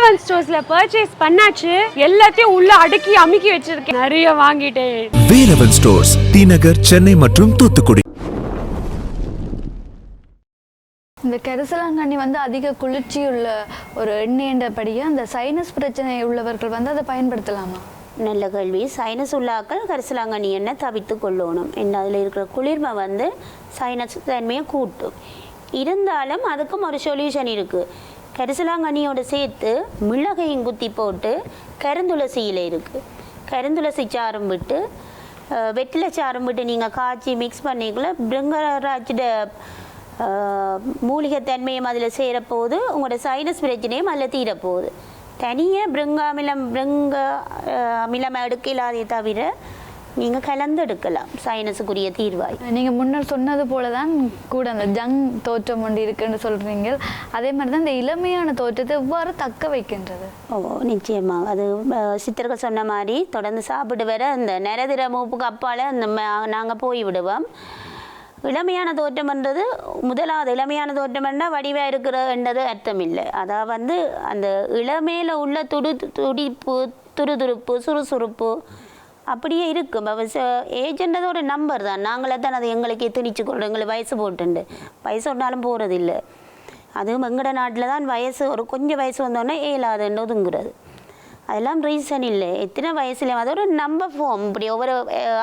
Velavan ஸ்டோர்ஸ்ல purchase பண்ணாச்சு. எல்லாத்தையும் உள்ள அடுக்கி அமுக்கி வச்சிருக்கேன். நிறைய வாங்கிட்டேன். வேலவன் ஸ்டோர்ஸ், டி நகர், சென்னை மற்றும் தூத்துக்குடி. இந்த கரிசலாங்கண்ணி அதிக குளிர்ச்சி உள்ள ஒரு எண்ணெய்ன்றபடியே அந்த சைனஸ் பிரச்சனை உள்ளவர்கள் அதை பயன்படுத்தலாமா? நல்ல கேள்வி. சைனஸ் உள்ளாக்கள் கரிசலாங்கண்ணி எண்ணெய் தவிர்த்து கொள்ளணும். என்ன அதில் இருக்கிற குளிர்மை சைனஸ் தன்மையை கூட்டும். இருந்தாலும் அதுக்கும் ஒரு சொல்யூஷன் இருக்குது. கரிசலாங்கண்ணியோடு சேர்த்து மிளகையும் குத்தி போட்டு கருந்துளசி இலை இருக்குது, கருந்துளசி சாரம் விட்டு வெற்றிலை சாரம் விட்டு நீங்கள் காய்ச்சி மிக்ஸ் பண்ணிக்குள்ள பிருங்கராஜோட மூலிகை தன்மையும் அதில் சேரப்போகுது. உங்களோட சைனஸ் பிரச்சனையும் அதில் தீரப்போகுது. தனியாக பிருங்க அமிலம் எடுக்கலாதே தவிர நீங்கள் கலந்து எடுக்கலாம் சைனஸுக்குரிய தீர்வாய். நீங்கள் முன்னர் சொன்னது போல தான் கூட அந்த ஜங் தோற்றம் ஒன்று இருக்குன்னு சொல்கிறீங்க. அதே மாதிரி தான் இந்த இளமையான தோற்றத்தை எவ்வாறு தக்க வைக்கின்றது? நிச்சயமாக அது சித்தர்கள் சொன்ன மாதிரி தொடர்ந்து சாப்பிட்டு வர அந்த நிறதிர மூப்புக்கு அப்பால் அந்த நாங்கள் போய் விடுவோம். இளமையான தோற்றம்ன்றது முதலாவது இளமையான தோற்றம்னா வடிவாக இருக்கிறன்றது அர்த்தம் இல்லை. அதாவது அந்த இளமையில் உள்ள துடிப்பு, துருதுருப்பு, சுறுசுறுப்பு அப்படியே இருக்கும். ஏஜென்றது ஒரு நம்பர் தான். நாங்களே தான் அதை எங்களுக்கே திணிச்சு கொள்றோம். எங்களுக்கு வயசு போட்டுண்டு வயசு ஒன்றாலும் போகிறதில்லை. அதுவும் எங்கட நாட்டில் தான் வயசு ஒரு கொஞ்சம் வயசு வந்தோடனே ஏலாதுன்னு ஒதுங்குறது. அதெல்லாம் ரீசன் இல்லை. எத்தனை வயசுலேயும் அது ஒரு நம்பர் ஃபோம். இப்படி ஒவ்வொரு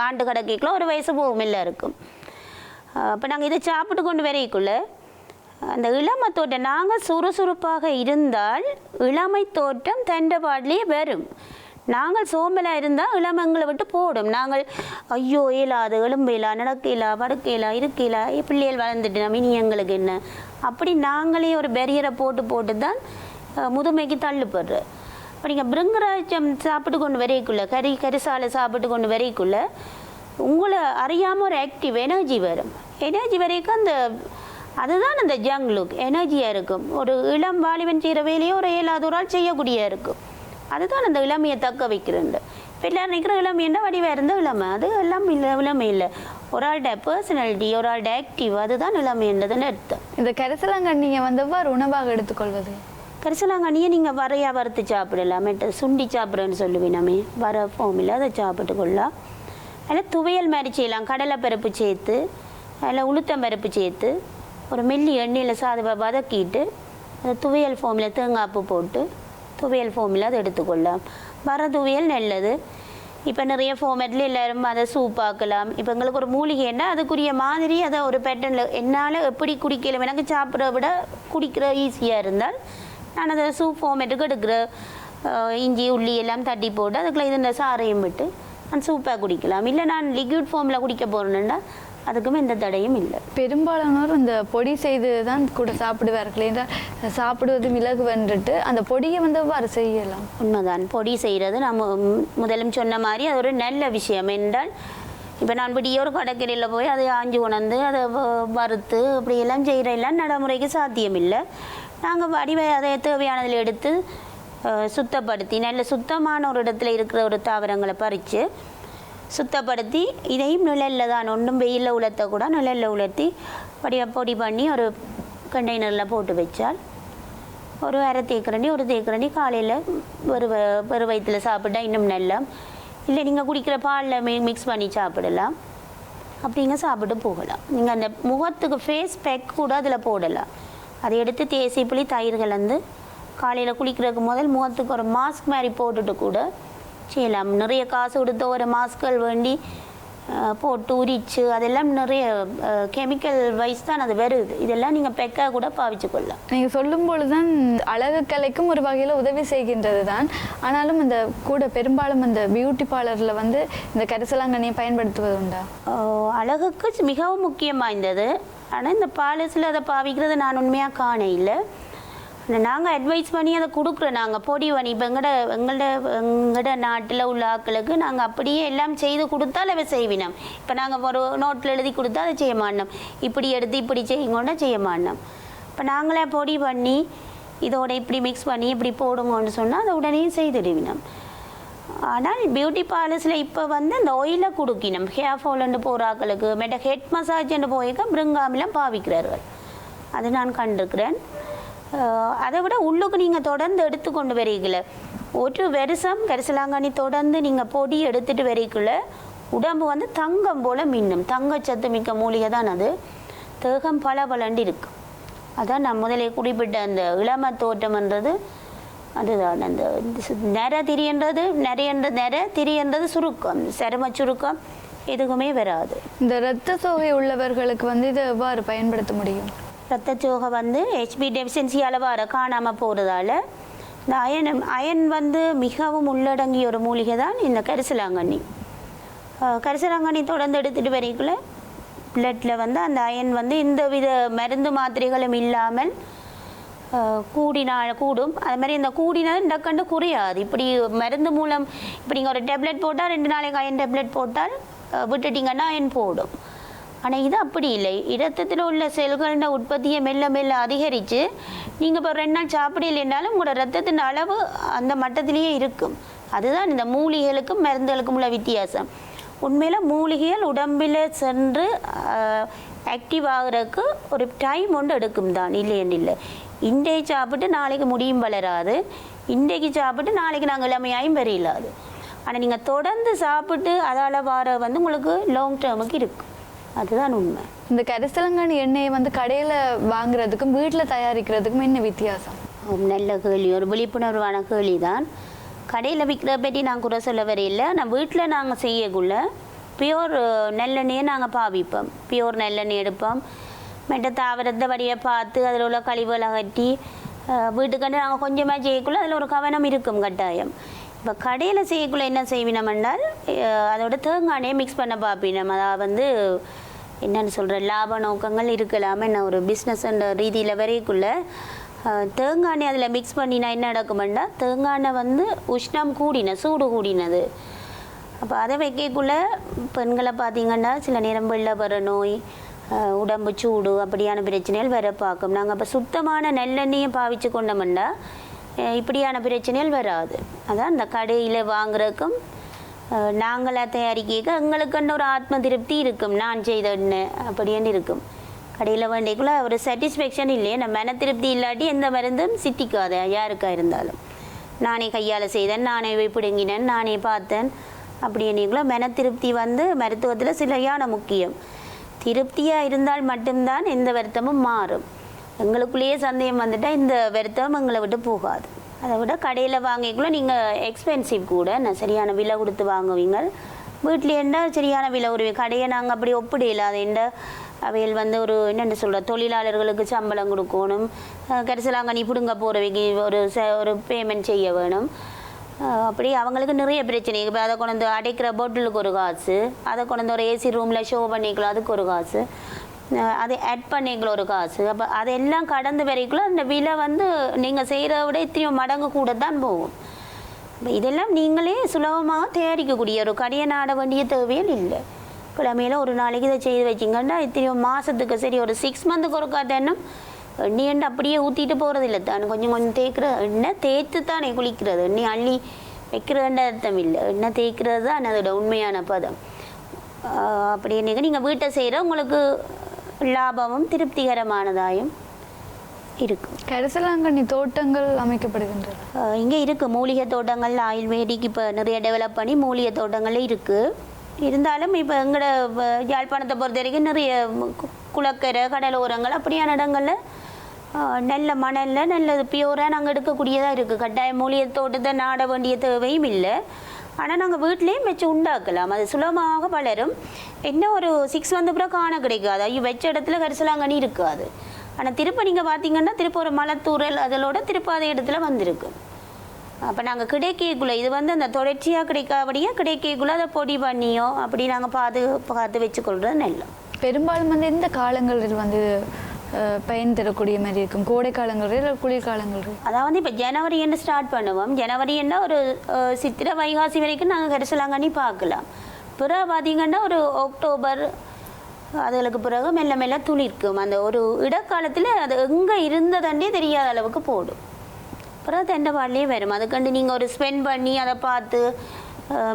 ஆண்டு கணக்குக்குள்ள ஒரு வயசு போகும் இல்லை இருக்கும். அப்போ நாங்கள் இதை சாப்பிட்டு கொண்டு வரைக்குள்ள அந்த இளமை தோட்டம் நாங்கள் சுறுசுறுப்பாக இருந்தால் இளமை தோட்டம் தண்டபாட்லேயே வரும். நாங்கள் சோம்பலாக இருந்தால் இளமங்களை விட்டு போடும். நாங்கள் ஐயோ இயலாது, எலும்பையிலா, நடக்கையிலா, படுக்கையிலா, இருக்கையிலா, பிள்ளைகள் வளர்ந்துட்டு நம்ம இனி எங்களுக்கு என்ன அப்படி நாங்களே ஒரு பெரியரை போட்டு தான் முதுமைக்கு தள்ளுப்படுற. இப்போ நீங்கள் பிருங்கராஜம் சாப்பிட்டு கொண்டு வரைக்குள்ள கரிசாலை சாப்பிட்டு கொண்டு வரைக்குள்ள உங்களை அறியாமல் ஒரு ஆக்டிவ் எனர்ஜி வரும். எனர்ஜி வரைக்கும் அதுதான் அந்த ஜங் லுக் எனர்ஜியாக இருக்கும். ஒரு இளம் வாலிபன் செய்கிற வேலையோ ஒரு ஏழாவது ஒரு ஆள் செய்யக்கூடிய இருக்கும். அதுதான் அந்த இளமையை தக்க வைக்கிறேன். இப்போ எல்லாரும் நினைக்கிற இளமைன்னா வடிவாக இருந்த இளமை. அது எல்லாம் இல்லை, இளமை இல்லை. ஒரு ஆள்ட பர்சனாலிட்டி, ஒரு ஆள்ட ஆக்டிவ், அதுதான் இளமைன்றதுன்னு அர்த்தம். இந்த கரிசலாங்கண்ணியை எவ்வாறு உணவாக எடுத்துக்கொள்வது? கரிசலாங்கண்ணியை நீங்கள் வரையாக வறுத்து சாப்பிடலாம். சுண்டி சாப்பிட்றேன்னு சொல்லுவீனமே வர ஃபோமில் அதை சாப்பிட்டு கொள்ளலாம். அதில் துவையல் மாதிரி செய்யலாம். கடலை பருப்பு சேர்த்து அதில் உளுத்தம் பருப்பு சேர்த்து ஒரு மெல்லி எண்ணெயில் வதக்கிட்டு அந்த துவையல் ஃபோமில் தேங்காய்ப்பு போட்டு துவையல் ஃபோமில் அதை எடுத்துக்கொள்ளலாம். வர துவையல் நல்லது. இப்போ நிறைய ஃபார்மேட்டில் எல்லோரும் அதை சூப்பாக்கலாம். இப்போ எங்களுக்கு ஒரு மூலிகைன்னா அதுக்குரிய மாதிரி அதை ஒரு பேட்டர்னில் என்னால் எப்படி குடிக்கலாம். எனக்கு சாப்பிட்ற விட குடிக்கிற ஈஸியாக இருந்தால் நான் அதை சூப் ஃபார்மேட்டுக்கு எடுக்கிற இஞ்சி உள்ளி எல்லாம் தட்டி போட்டு அதுக்குள்ள இது இந்த சாரையும் விட்டு நான் சூப்பாக குடிக்கலாம். இல்லை நான் லிக்விட் ஃபார்மில் குடிக்க போகிறேன்னா அதுக்குமே எந்த தடையும் இல்லை. பெரும்பாலானோர் இந்த பொடி செய்து தான் கூட சாப்பிடுவார்கள். என்றால் சாப்பிடுவது மிளகு வந்துட்டு அந்த பொடியை எவ்வாறு செய்யலாம்? உண்மைதான். பொடி செய்கிறது நம்ம முதலும் சொன்ன மாதிரி அது ஒரு நல்ல விஷயம். என்றால் இப்போ நான் இப்படியே ஒரு கடற்கரையில் போய் அதை ஆஞ்சி உணர்ந்து அதை வறுத்து அப்படியெல்லாம் செய்கிறெல்லாம் நடைமுறைக்கு சாத்தியம் இல்லை. நாங்கள் வடிவை அதை தேவையானதில் எடுத்து சுத்தப்படுத்தி நல்ல சுத்தமான ஒரு இடத்துல இருக்கிற ஒரு தாவரங்களை பறித்து சுத்தப்படுத்தி இதையும் நிழலில் தான் ஒன்றும் வெயிலில் உலர்த்தக்கூட நிழலில் உலர்த்தி பொடி பண்ணி ஒரு கண்டெய்னரில் போட்டு வச்சால் ஒரு அரை தேக்கரண்டி ஒரு தேக்கரண்டி காலையில் ஒரு வயிற்றில் சாப்பிட்டா இன்னும் நல்லா. இல்லை நீங்கள் குடிக்கிற பாலில் மிக்ஸ் பண்ணி சாப்பிடலாம். அப்படிங்க சாப்பிட்டு போகலாம். நீங்கள் அந்த முகத்துக்கு ஃபேஸ் பேக் கூட அதில் போடலாம். அதை எடுத்து தேசி புளி தயிர் கலந்து காலையில் குளிக்கிறதுக்கு முதல் முகத்துக்கு ஒரு மாஸ்க் மாதிரி போட்டுட்டு கூட செய்யலாம். நிறைய காசு கொடுத்த ஒரு மாஸ்கள் வேண்டி போட்டு உரிச்சு அதெல்லாம் நிறைய கெமிக்கல் வைஸ் தான் அது வருது. இதெல்லாம் நீங்கள் பெக்காக கூட பாவிச்சு கொள்ளலாம். நீங்கள் சொல்லும் பொழுதுதான் அழகு கலைக்கும் ஒரு வகையில் உதவி செய்கின்றது தான். ஆனாலும் இந்த கூட பெரும்பாலும் இந்த பியூட்டி பார்லரில் இந்த கரிசலாங்கண்ணியை பயன்படுத்துவது உண்டா? அழகுக்கு மிகவும் முக்கியம் வாய்ந்தது. ஆனால் இந்த பாலஸில் அதை பாவிக்கிறது நான் உண்மையாக காண இல்லை. நாங்கள் அட்வைஸ் பண்ணி அதை கொடுக்குறோம். நாங்கள் பொடி பண்ணி இப்போ எங்களோட நாட்டில் உள்ள ஆட்களுக்கு நாங்கள் அப்படியே எல்லாம் செய்து கொடுத்தால் அதை செய்வினோம். இப்போ நாங்கள் ஒரு நோட்டில் எழுதி கொடுத்தா அதை செய்ய மாட்டோம். இப்படி எடுத்து இப்படி செய்யுங்கன்னு செய்ய மாட்டோம். இப்போ நாங்களே பொடி பண்ணி இதோட இப்படி மிக்ஸ் பண்ணி இப்படி போடுங்கன்னு சொன்னால் அதை உடனே செய்துடுவினோம். ஆனால் பியூட்டி பார்லர்ஸில் இப்போ அந்த ஆயிலை கொடுக்கணும். ஹேர் ஃபால்னு போகிற ஆட்களுக்கு ஹெட் மசாஜ்னு போயிருக்க பிருங்காமிலாம் பாவிக்கிறார்கள். அது நான் கண்டிருக்கிறேன். அதை விட உள்ளுக்கு நீங்கள் தொடர்ந்து எடுத்துக்கொண்டு வரீங்கள ஒரு வருஷம் கரிசலாங்கண்ணி தொடர்ந்து நீங்கள் பொடி எடுத்துகிட்டு வரீக்குள்ள உடம்பு வந்து தங்கம் போல் மின்னும். தங்கச்சத்து மிக்க மூலிகை தான் அது. தேகம் பலண்டு இருக்கும். அதான் நான் முதலே குறிப்பிட்ட அந்த இளம தோற்றம்ன்றது அதுதான். அந்த நெற திரியன்றது சுருக்கம், சரும சுருக்கம் எதுவுமே வராது. இந்த இரத்த சோகை உள்ளவர்களுக்கு வந்து இதை எவ்வாறு பயன்படுத்த முடியும்? இரத்த சோகை வந்து ஹெச்பி டெஃபிஷியன்சி அளவாக காணாமல் போகிறதால இந்த அயன் வந்து மிகவும் உள்ளடங்கிய ஒரு மூலிகை தான் இந்த கரிசலாங்கண்ணி. கரிசலாங்கண்ணி தொடர்ந்து எடுத்துகிட்டு வரைக்குள்ள பிளட்டில் வந்து அந்த அயன் வந்து இந்த வித மருந்து மாத்திரைகளும் இல்லாமல் கூடும். அது மாதிரி இந்த கூடினால் டக்கண்டு குறையாது. இப்படி மருந்து மூலம் இப்போ நீங்கள் ஒரு டேப்லெட் போட்டால் 2 நாளைக்கு அயன் டேப்லெட் போட்டால் விட்டுட்டிங்கன்னா அயன் போடும். ஆனால் இது அப்படி இல்லை. இரத்தத்தில் உள்ள செல்களோட உற்பத்தியை மெல்ல மெல்ல அதிகரித்து நீங்கள் இப்போ 2 நாள் சாப்பிடலைன்னாலும் உங்களோட ரத்தத்தின் அளவு அந்த மட்டத்திலேயே இருக்கும். அதுதான் இந்த மூலிகைகளுக்கும் மருந்துகளுக்கும் உள்ள வித்தியாசம். உண்மையில் மூலிகைகள் உடம்பில் சென்று ஆக்டிவ் ஆகிறதுக்கு ஒரு டைம் ஒன்று எடுக்கும் தான், இல்லைன்னு இல்லை. இன்றைக்கு சாப்பிட்டு நாளைக்கு முடியும் வளராது, இன்றைக்கு சாப்பிட்டு நாளைக்கு நாங்கள் இளமையாயும் வரையிலாது. ஆனால் நீங்கள் தொடர்ந்து சாப்பிட்டு அதால் வர வந்து உங்களுக்கு லாங் டேர்முக்கு இருக்கும். அதுதான் உண்மை. இந்த கரிசலாங்கண்ணி எண்ணெயை வந்து கடையில் வாங்குறதுக்கும் வீட்டில் தயாரிக்கிறதுக்கும் என்ன வித்தியாசம்? நல்ல கேள்வி, ஒரு விழிப்புணர்வான கேள்வி தான். கடையில் விற்கிற பற்றி நான் குறை சொல்ல வரையில்லை. நான் வீட்டில் நாங்கள் செய்யக்குள்ள பியோர் நெல்லெண்ணெயை நாங்கள் பாவிப்போம். பியோர் நெல்லெண்ணெய் எடுப்போம். மெட்ட தாவரத்தை வடியை பார்த்து அதில் உள்ள கழிவுகளை கட்டி வீட்டுக்கண்டு நாங்கள் கொஞ்சமாக செய்யக்குள்ள அதில் ஒரு கவனம் இருக்கும் கட்டாயம். இப்போ கடையில் செய்யக்குள்ள என்ன செய்வினோம் என்றால் அதோட தேங்காய் மிக்ஸ் பண்ண பார்ப்பினோம். அதாவது வந்து என்னென்னு சொல்கிற லாப நோக்கங்கள் இருக்கலாம். என்ன ஒரு பிஸ்னஸ்ன்ற ரீதியில் வரைக்குள்ள தேங்காய் அதில் மிக்ஸ் பண்ணினா என்ன நடக்குமெண்டா தேங்காய் வந்து உஷ்ணம் சூடு கூடினது. அப்போ அதை வைக்கக்குள்ள பெண்களை பார்த்திங்கன்னா சில நேரம் வெள்ளை வர நோய், உடம்பு சூடு அப்படியான பிரச்சனைகள் வர பார்க்கும். நாங்கள் இப்போ சுத்தமான நெல்லெண்ணெயை பாவிச்சு கொண்டோம்னா இப்படியான பிரச்சனைகள் வராது. அதான் இந்த கடையில் வாங்குறதுக்கும் நாங்களாக தயாரிக்க எங்களுக்குன்னு ஒரு ஆத்ம திருப்தி இருக்கும். நான் செய்த எண்ணெய் அப்படின்னு இருக்கும். கடையில் வேண்டியக்குள்ள ஒரு சாட்டிஸ்ஃபேக்ஷன் இல்லையே, நம்ம மன திருப்தி இல்லாட்டி எந்த மருந்தும் சித்திக்காது யாருக்கா இருந்தாலும். நானே கையால் செய்தேன், நானே பிடுங்கினேன், நானே பார்த்தேன் அப்படின்னுக்குள்ள மன திருப்தி வந்து மருத்துவத்தில் சிலையான முக்கியம். திருப்தியாக இருந்தால் மட்டும்தான் எந்த வருத்தமும் மாறும். எங்களுக்குள்ளேயே சந்தேகம் வந்துட்டால் இந்த வருத்தம் எங்களை விட்டு போகாது. அதை விட கடையில் வாங்கிக்குள்ள நீங்கள் எக்ஸ்பென்சிவ் கூட நான் சரியான விலை கொடுத்து வாங்குவீங்க. வீட்டில் என்ன சரியான விலை உருவீங்க. கடையை நாங்கள் அப்படி ஒப்பிடையில. அது என்ன அவையில் வந்து ஒரு என்னென்னு சொல்கிற தொழிலாளர்களுக்கு சம்பளம் கொடுக்கணும், கரிசலாங்கண்ணி பிடுங்க போகிறவைக்கு ஒரு பேமெண்ட் செய்ய வேணும். அப்படி அவங்களுக்கு நிறைய பிரச்சனை. இப்போ அதை கொண்டு வந்து அடைக்கிற பாட்டிலுக்கு ஒரு காசு, அதை கொண்டு வந்து ஒரு ஏசி ரூமில் ஷோ பண்ணிக்கலாம் அதுக்கு ஒரு காசு, அதை ஆட் பண்ணிக்கலாம் ஒரு காசு. அப்போ அதெல்லாம் கடந்து வரைக்குள்ள அந்த விலை வந்து நீங்கள் செய்கிறத விட இத்தனையோ மடங்கு கூட தான் போகும். இதெல்லாம் நீங்களே சுலபமாக தயாரிக்கக்கூடிய ஒரு கடையை நாட வேண்டிய தேவையில் இல்லை. கிழமையில் ஒரு நாளைக்கு இதை செய்து வச்சிங்கன்னா இத்தனையோ மாதத்துக்கு சரி ஒரு 6 மந்த்துக்கு ஒரு காத்தேன்னும் எண்ணெய் அப்படியே ஊற்றிட்டு போகிறதில்ல தான். கொஞ்சம் கொஞ்சம் தேய்க்கிற எண்ணெய் தேய்த்து தானே குளிக்கிறது. எண்ணெய் அள்ளி வைக்கிறதுன்ற அர்த்தம் இல்லை. எண்ணெய் தேய்க்கிறது தான் அதோட உண்மையான பதம். அப்படி நீங்கள் வீட்டை செய்கிற உங்களுக்கு லாபமும் திருப்திகரமானதாயும் இருக்கும். கரிசலாங்கண்ணி தோட்டங்கள் அமைக்கப்படுகின்றன. இங்கே இருக்குது மூலிகை தோட்டங்கள். ஆயுர்வேதிக்கு இப்போ நிறைய டெவலப் பண்ணி மூலிகை தோட்டங்களே இருக்குது. இருந்தாலும் இப்போ எங்களோட யாழ்ப்பாணத்தை பொறுத்த வரைக்கும் நிறைய குளக்கரை கடலோரங்கள் அப்படியான இடங்களில் நல்ல மணலில் நல்லது பியூராக நாங்கள் எடுக்கக்கூடியதாக இருக்குது. கட்டாயம் மூலிகை தோட்டத்தை நாட வேண்டிய தேவையும் இல்லை. ஆனால் நாங்கள் வீட்லேயும் வச்சு உண்டாக்கலாம். அது சுலபமாக வளரும். என்ன ஒரு 6 மந்த் அப்புறம் காண கிடைக்காது. ஐயோ வச்ச இடத்துல கரிசலாங்கண்ணி இருக்காது. ஆனால் திருப்ப நீங்கள் பார்த்தீங்கன்னா திருப்ப ஒரு மலைத்தூரல் அதோட திருப்ப அதே இடத்துல வந்திருக்கு. அப்போ நாங்கள் கிடைக்கக்குள்ளே இது வந்து அந்த தொடர்ச்சியாக கிடைக்காபடியே கிடைக்கக்குள்ளே அதை பொடி பண்ணியோ அப்படி நாங்கள் பார்த்து வச்சுக்கொள்கிறது நல்ல. பெரும்பாலும் வந்து இந்த காலங்களில் வந்து பயன் தரக்கூடிய மாதிரி இருக்கும். கோடை காலங்கள் இல்லை குளிர்காலங்கள். அதாவது இப்போ ஜனவரி என்ன ஸ்டார்ட் பண்ணுவோம். ஜனவரி என்ன ஒரு சித்திரை வைகாசி வரைக்கும் நாங்கள் கரிசலாங்கண்ணி பார்க்கலாம். பிறகு பார்த்திங்கன்னா ஒரு அக்டோபர் அதுகளுக்கு பிறகு மெல்ல மெல்ல துளிர்க்கும். அந்த ஒரு இடக்காலத்தில் அது எங்கே இருந்ததண்டே தெரியாத அளவுக்கு போடும். அப்புறம் தெண்டபாடிலே வரும். அதுக்கண்டு நீங்கள் ஒரு ஸ்பெண்ட் பண்ணி அதை பார்த்து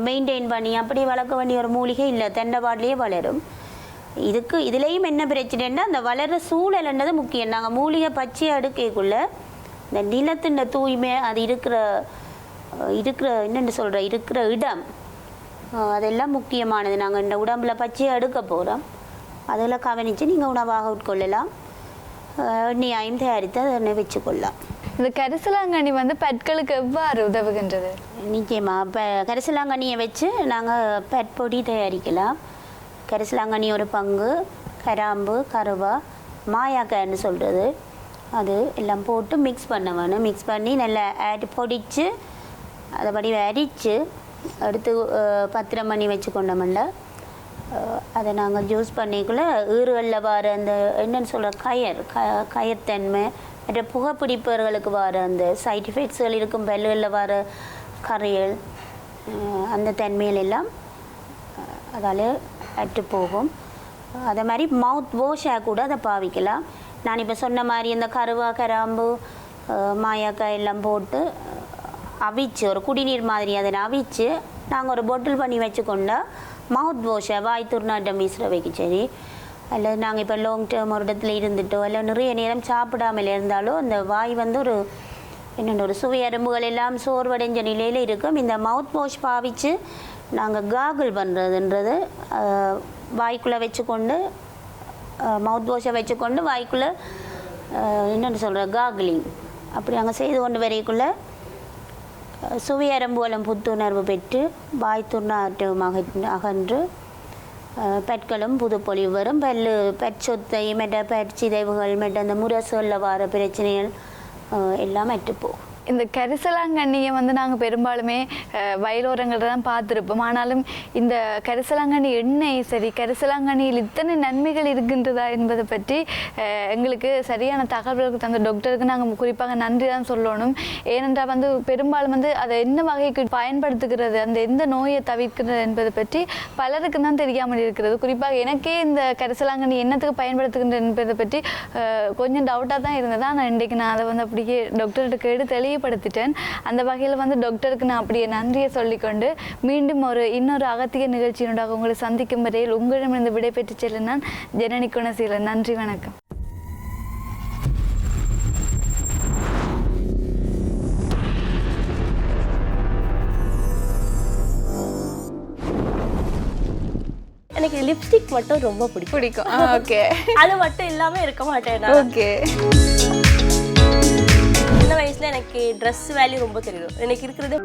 மெயின்டைன் பண்ணி அப்படி வளர்க்க வேண்டிய ஒரு மூலிகை இல்லை. தெண்டபாடிலே வளரும். இதுலேயும் என்ன பிரச்சனைன்னா அந்த வளர்கிற சூழல்ன்றது முக்கியம். நாங்கள் மூலிகை பச்சையாக அடுக்கைக்குள்ளே இந்த நிலத்தின் தூய்மை அது இருக்கிற என்னென்னு சொல்கிற இருக்கிற இடம் அதெல்லாம் முக்கியமானது. நாங்கள் இந்த உடம்புல பச்சையை எடுக்க போகிறோம், அதெல்லாம் கவனித்து நீங்கள் உணவாக உட்கொள்ளலாம். எண்ணெயாயும் தயாரித்து அதை வச்சுக்கொள்ளலாம். இந்த கரிசலாங்கண்ணி வந்து பெட்களுக்கு எவ்வாறு உதவுகின்றது? நிச்சயமாக இப்போ கரிசலாங்கண்ணியை வச்சு நாங்கள் பெட் பொடி தயாரிக்கலாம். கரிசலாங்கண்ணி ஒரு பங்கு, கராம்பு, கருவா, மாயாக்காய்ன்னு சொல்கிறது, அது எல்லாம் போட்டு மிக்ஸ் பண்ண வேணும். மிக்ஸ் பண்ணி நல்லா பொடித்து அதை படி அரித்து அடுத்து பத்திரம் பண்ணி வச்சு கொண்டோம்ல, அதை நாங்கள் ஜூஸ் பண்ணிக்குள்ளே ஈறுகளில் வர அந்த என்னென்னு சொல்கிற கயத்தன்மை மற்ற புகைப்பிடிப்பவர்களுக்கு வர அந்த சைட் எஃபெக்ட்ஸ்கள் இருக்கும், பல்லுகளில் வர கரையல் அந்த தன்மையில் எல்லாம் அதால் அற்று போகும். அதே மாதிரி மவுத் வாஷாக கூட அதை பாவிக்கலாம். நான் இப்போ சொன்ன மாதிரி இந்த கருவா, கராம்பு, மாயாக்காய் எல்லாம் போட்டு அவிச்சு ஒரு குடிநீர் மாதிரி அதை அவிச்சு நாங்கள் ஒரு பொட்டில் பண்ணி வச்சுக்கொண்டா மவுத் வாஷை வாய் துர்நாட்டம் வீசுறவைக்கு சரி, அல்லது நாங்கள் இப்போ லாங் டேர்ம் ஒரு இடத்துல இருந்துட்டோ இல்லை நிறைய நேரம் சாப்பிடாமல் இருந்தாலோ அந்த வாய் வந்து ஒரு என்னென்ன ஒரு சுவை எறும்புகள் எல்லாம் சோர்வடைஞ்ச நிலையில் இருக்கும். இந்த மவுத் வாஷ் பாவித்து நாங்கள் காகிள் பண்ணுறதுன்றது வாய்க்குள்ளே வச்சுக்கொண்டு மவுத் வாஷை வச்சுக்கொண்டு வாய்க்குள்ளே என்னென்னு சொல்கிற காகிளிங் அப்படி நாங்கள் செய்து கொண்டு வரைக்குள்ளே சுவையரம்புகளும் புத்துணர்வு பெற்று வாய் துர்நாற்றம் அகன்று பெட்களும் புதுப்பொலிவு வரும். பெட் சொத்தை மற்ற பெட் சிதைவுகள் மற்ற அந்த முரசுகளில் வர பிரச்சனைகள் எல்லாம் அற்றுப்போகும். இந்த கரிசலாங்கண்ணியை வந்து நாங்கள் பெரும்பாலுமே வயலோரங்களில் தான் பார்த்துருப்போம். ஆனாலும் இந்த கரிசலாங்கண்ணி எண்ணெய் சரி, கரிசலாங்கண்ணியில் இத்தனை நன்மைகள் இருக்கின்றதா என்பதை பற்றி எங்களுக்கு சரியான தகவல்களுக்கு தந்த டாக்டருக்கு நாங்கள் குறிப்பாக நன்றி தான் சொல்லணும். ஏனென்றால் வந்து பெரும்பாலும் வந்து அதை என்ன வகைக்கு பயன்படுத்துகிறது, அந்த எந்த நோயை தவிர்க்கிறது என்பதை பற்றி பலருக்கு தான் தெரியாமல் இருக்கிறது. குறிப்பாக எனக்கே இந்த கரிசலாங்கண்ணி என்னத்துக்கு பயன்படுத்துகின்றது என்பதை பற்றி கொஞ்சம் டவுட்டாக தான் இருந்தது. ஆனால் இன்றைக்கு நான் அதை வந்து அப்படியே டாக்டர்கிட்ட கேட்டு தெளிவுபடுத்திட்டேன். அந்த வகையில் வந்து டாக்டருக்கு நான் அப்படியே நன்றியை சொல்லிக்கொண்டு மீண்டும் இன்னொரு அகத்திய நிகழ்ச்சியினூடாக உங்களை சந்திக்கும் வரையில் உங்களிடமிருந்து விடைபெற்று செல்ல நான் ஜனனி குணசீலன். நன்றி, வணக்கம். எனக்கு லிப்ஸ்டிக் மட்டும் ரொம்ப பிடிக்கும். ஓகே, அது மட்டும் இல்லாமல் இருக்க மாட்டேன். ஓகே, சின்ன வயசுல எனக்கு ட்ரெஸ் வேல்யூ ரொம்ப தெரியும். எனக்கு இருக்கிறது